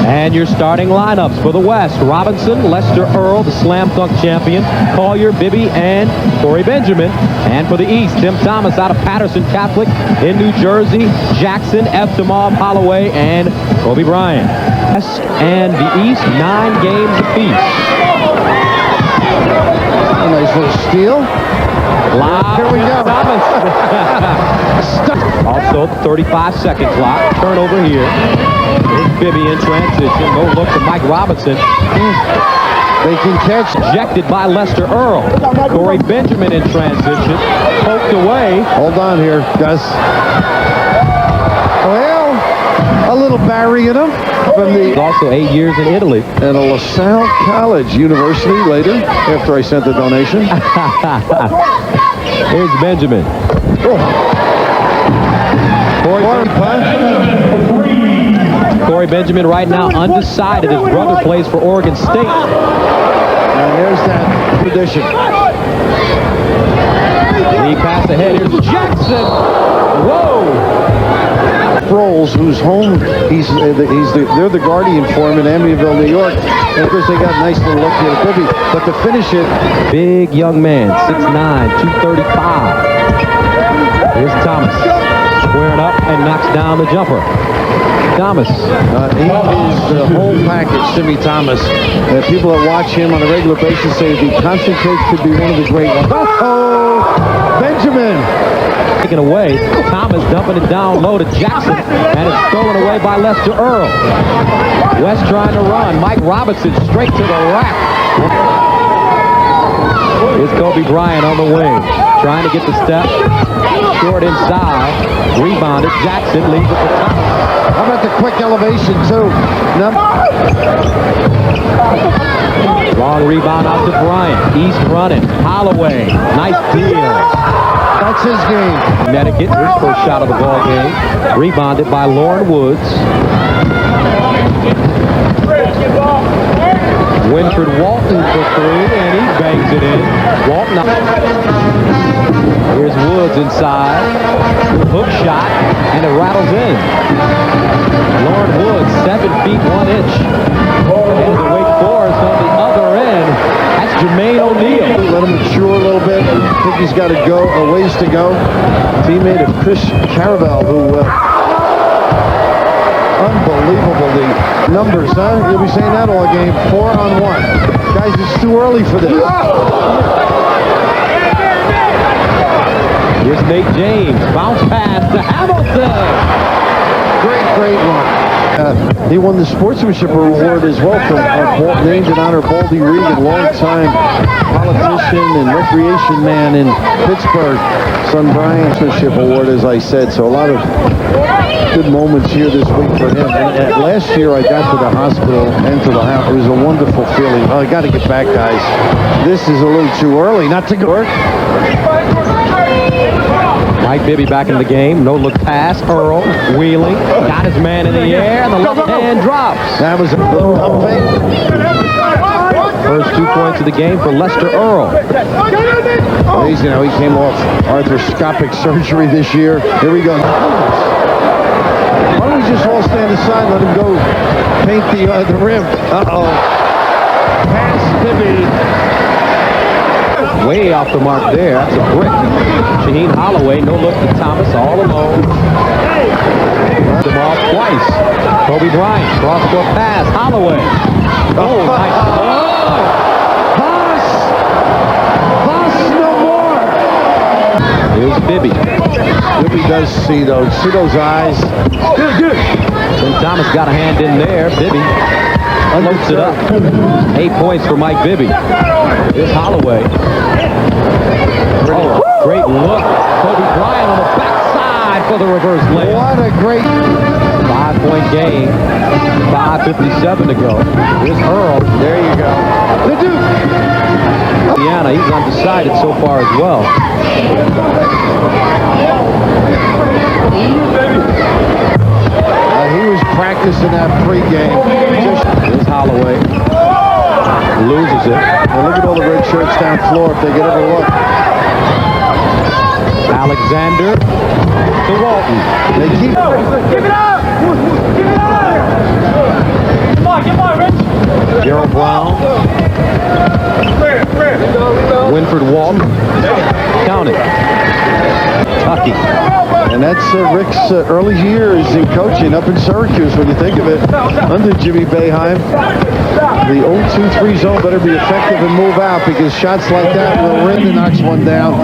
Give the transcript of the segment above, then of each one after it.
And your starting lineups for the West: Robinson, Lester Earl, the slam dunk champion, Collier, Bibby, and Corey Benjamin. And for the East, Tim Thomas out of Patterson Catholic in New Jersey, Jackson, Evtimov, Holloway, and Kobe Bryant. West and the East, 9 games apiece. A nice little steal. Here we go. Also, 35-second clock. Turnover here. Here's Bibby in transition. No look to Mike Robinson. They can catch. Ejected by Lester Earl. Corey Benjamin in transition. Poked away. Hold on here, Gus. Well, a little Barry in him. From the Also 8 years in Italy. and a LaSalle College University later, after I sent the donation. Here's Benjamin. Corey Benjamin right now undecided. His brother plays for Oregon State. And there's that tradition. Lead pass ahead. Here's Jackson. Whoa! Sproles, who's home, they're the guardian for him in Amityville, New York. And of course, they got a nice little look here at Bibby. But to finish it, Big young man, 6'9", 235. Here's Thomas. Squaring up and knocks down the jumper. Thomas. he is the whole package, Timmy Thomas. People that watch him on a regular basis say if he concentrates, could be one of the great ones. Oh, Benjamin. Taken away. Thomas dumping it down low to Jackson, and it's stolen away by Lester Earl. West trying to run. Mike Robinson straight to the rack. Here's Kobe Bryant on the wing, trying to get the step. Short inside. Rebounded. Jackson leaves it for Thomas. How about the quick elevation, too? Long rebound out to Bryant. East running. Holloway. Nice deal. That's his game. Connecticut, his first shot of the ball game. Rebounded by Lauren Woods. Winfred Walton for 3, and he bangs it in. Walton. Here's Woods inside. Hook shot, and it rattles in. Lauren Woods, 7 feet 1 inch. And the Wake Forest on the other end. That's Jermaine O'Neal. Let him mature a little bit. I think he's got a ways to go. Teammate of Chris Caravel, who unbelievable the numbers, huh? You'll be saying that all game. 4-on-1. Guys, it's too early for this. Here's Nate James. Bounce pass to Hamilton. Great one. He won the Sportsmanship Award as well from named in honor of Baldy Regan, longtime politician and recreation man in Pittsburgh. Son Bryant Sportsmanship Award, as I said. So a lot of good moments here this week for him. And last year I got to the hospital and to the house. It was a wonderful feeling. Oh, I got to get back, guys. This is a little too early not to go work. Mike Bibby back in the game. No look pass. Earl wheeling. Got his man in the air. And the left hand drops. That was a little pump fake. First 2 points of the game for Lester Earl. Amazing how he came off arthroscopic surgery this year. Here we go. Why don't we just all stand aside and let him go paint the rim? Uh-oh. Pass Bibby. Way off the mark there. That's a brick. Shaheen Holloway, no look to Thomas, all alone. Them off twice. Kobe Bryant, cross-court pass. Holloway. Oh, nice. Pass no more. Here's Bibby. Bibby does see those eyes. Good. And Thomas got a hand in there. Bibby floats it up. 8 points for Mike Bibby. Here's Holloway. Oh, great look. Kobe Bryant on the backside for the reverse layup. What a great 5-point game. 5:57 to go. Here's Earl. There you go. The Duke. Indiana, he's undecided so far as well. He was practicing that pregame. Here's Holloway. Loses it. And look at all the red shirts down floor if they could ever look. Alexander to Walton. They keep. Give it up! Give it up! Brown. Winfred Walton. Counting. Tucky. And that's Rick's early years in coaching up in Syracuse, when you think of it, under Jimmy Boeheim. The 0-2-3 zone better be effective and move out, because shots like that will Rinda knocks one down.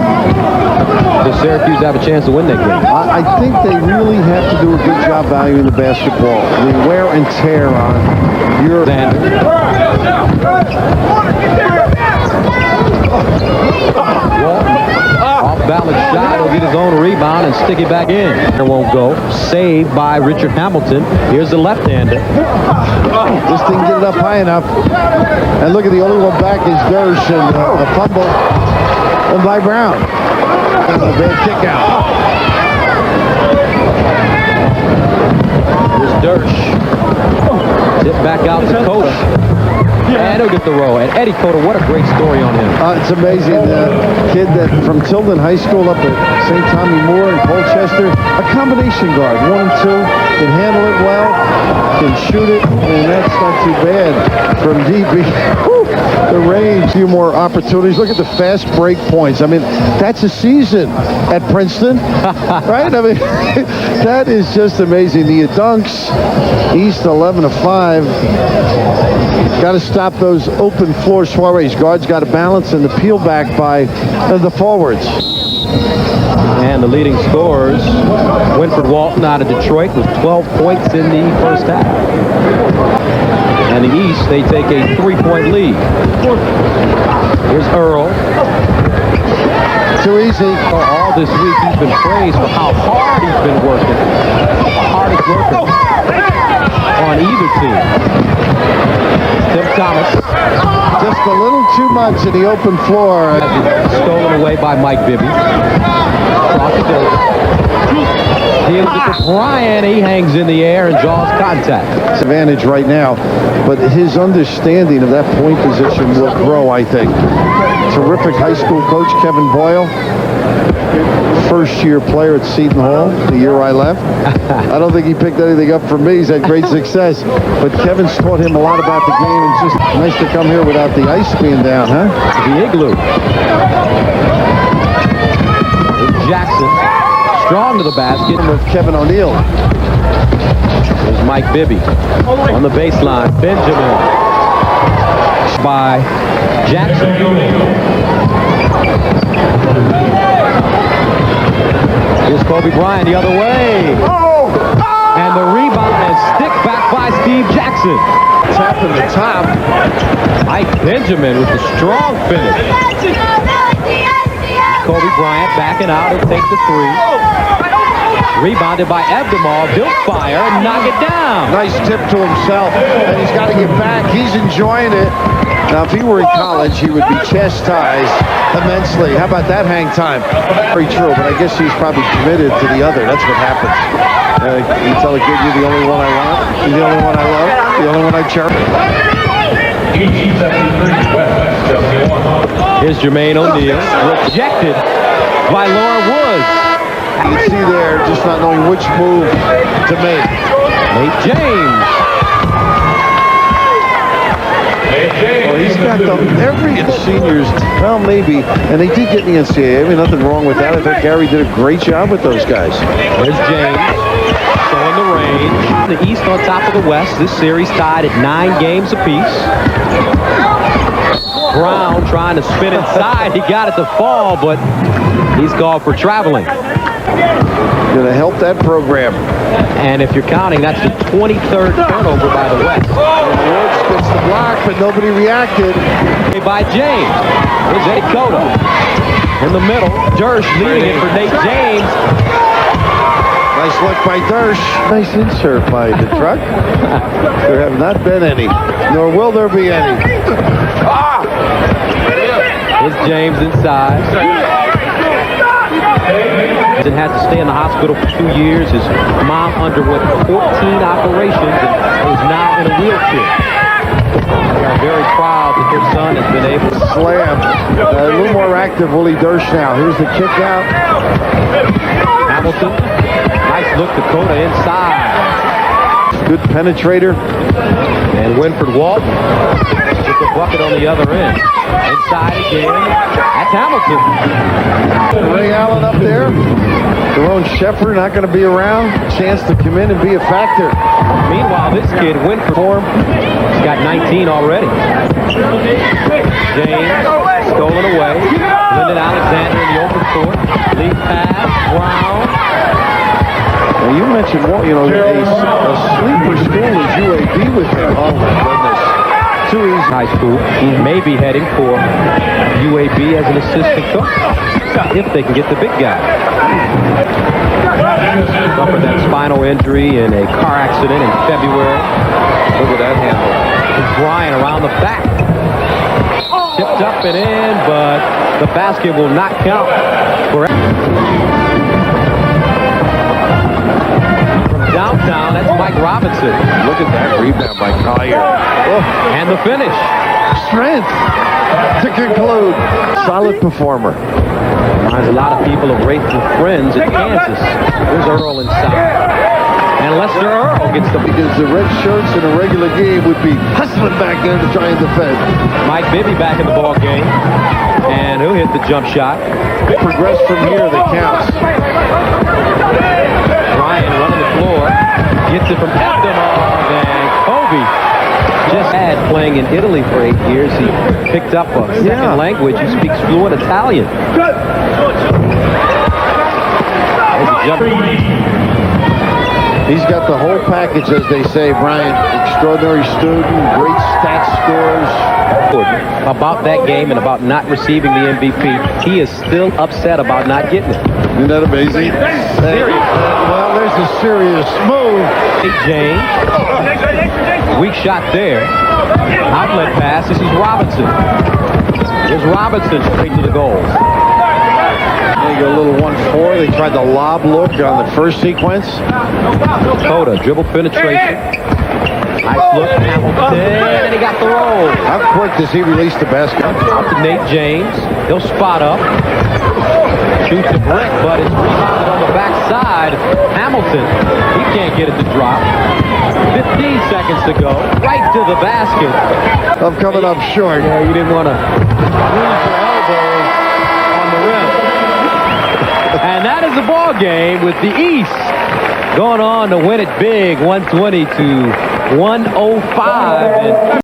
Does Syracuse have a chance to win that game? I think they really have to do a good job valuing the basketball. The wear and tear on your... Off-balance shot. He'll get his own rebound and stick it back in. It won't go. Saved by Richard Hamilton. Here's the left-hander. Just didn't get it up high enough. And look at the only one back is Dersh, and a fumble by Brown. And a bad kick out. Here's Dersh. Tip back out to Coach. And he'll get the roll. And Eddie Cota, what a great story on him. It's amazing. Kid that from Tilden High School up at St. Tommy Moore in Colchester. A combination guard, 1 and 2. Can handle it well. Can shoot it. And that's not too bad from deep. The range. A few more opportunities. Look at the fast break points. I mean, that's a season at Princeton. Right? I mean, that is just amazing. The dunks. East 11-5. Got to stop those open floor soirees. Guards got to balance, and the peel back by the forwards. And the leading scorers, Winfred Walton out of Detroit with 12 points in the first half. And the East, they take a 3-point lead. Here's Earl. Too easy. All this week he's been praised for how hard he's been working. Hardest worker on either team. Tim Thomas. Just a little too much in the open floor. Stolen away by Mike Bibby. Here's it to Bryant. He hangs in the air and draws contact. Advantage right now, but his understanding of that point position will grow, I think. Terrific high school coach, Kevin Boyle. First-year player at Seton Hall the year I left. I don't think he picked anything up from me. He's had great success. But Kevin's taught him a lot about the game. It's just nice to come here without the ice being down, huh? The igloo. Jackson. Strong to the basket. With Kevin O'Neal. There's Mike Bibby on the baseline. Benjamin by Jackson. Here's Kobe Bryant the other way. And the rebound is stick back by Steve Jackson. Tapping the top. Mike Benjamin with the strong finish. Kobe Bryant backing out and take the three. Rebounded by Evtimov. He'll fire and knock it down. Nice tip to himself. And he's got to get back. He's enjoying it. Now, if he were in college, he would be chastised immensely. How about that hang time? Very true, but I guess he's probably committed to the other. That's what happens. You tell a kid you're the only one I want, you're the only one I love, the only one I cherish. Here's Jermaine O'Neal, rejected by Laura Woods. You can see there just not knowing which move to make. Nate James. Well, he's got them every seniors, well, maybe, and they did get in the NCAA. I mean, nothing wrong with that. I thought Gary did a great job with those guys. There's James showing the range. The East on top of the West. This series tied at 9 games apiece. Brown trying to spin inside. He got it to fall, but he's called for traveling. Going to help that program. And if you're counting, that's the 23rd turnover by the West. Woods gets the block, but nobody reacted. By James. Here's Eddie Cota. In the middle, Dersh leading it for Nate James. Nice look by Dersh. Nice insert by the truck. There have not been any, nor will there be any. Here's James inside. And had to stay in the hospital for 2 years. His mom underwent 14 operations and is now in a wheelchair. I'm very proud that their son has been able to slam. A little more active, Willie Dersh now. Here's the kick out. Hamilton. Nice look to Dakota inside. Good penetrator. And Winfred Walton. with the bucket on the other end. Inside again. That's Hamilton. Ray Allen up there. Jerome Sheffer not going to be around. A chance to come in and be a factor. Meanwhile, this kid, Winfred, he's got 19 already. James, stolen away. Lyndon Alexander in the open court. Lead pass, Brown. Well, you mentioned, a sleeper school is UAB with him. Oh, my goodness. Too easy. High school. May be heading for UAB as an assistant coach if they can get the big guy. Suffered that spinal injury in a car accident in February. Look at that handle. Bryant around the back. Tipped up and in, but the basket will not count. From downtown, that's Mike Robinson. Look at that rebound by Collier. Oh. And the finish. Strength to conclude. Solid performer. Reminds a lot of people of Rachel Friends in Kansas. There's Earl inside. And Lester Earl gets the... Because the red shirts in a regular game would be hustling back there to try and defend. Mike Bibby back in the ball game. And he'll hit the jump shot. Progress from here that counts. Ryan running the floor. Gets it from Evtimov. And Kobe just had playing in Italy for 8 years. He picked up a second language. He speaks fluent Italian. There's a jump. He's got the whole package, as they say, Bryant. Extraordinary student, great stats scores. About that game and about not receiving the MVP, he is still upset about not getting it. Isn't that amazing? Serious. Well, there's a serious move. Hey, James. Weak shot there. Outlet pass. This is Robinson. Here's Robinson straight to the goal. They go a little 1-4. They tried the lob look on the first sequence. Coda, dribble penetration. Nice look, Hamilton, and he got the roll. How quick does he release the basket? Out to Nate James. He'll spot up. Shoots a brick, but it's rebounded on the backside. Hamilton, he can't get it to drop. 15 seconds to go. Right to the basket. I'm coming up short. Yeah, you didn't want to lose your elbow on the rim. And that is the ball game with the East going on to win it big, 120 to 105.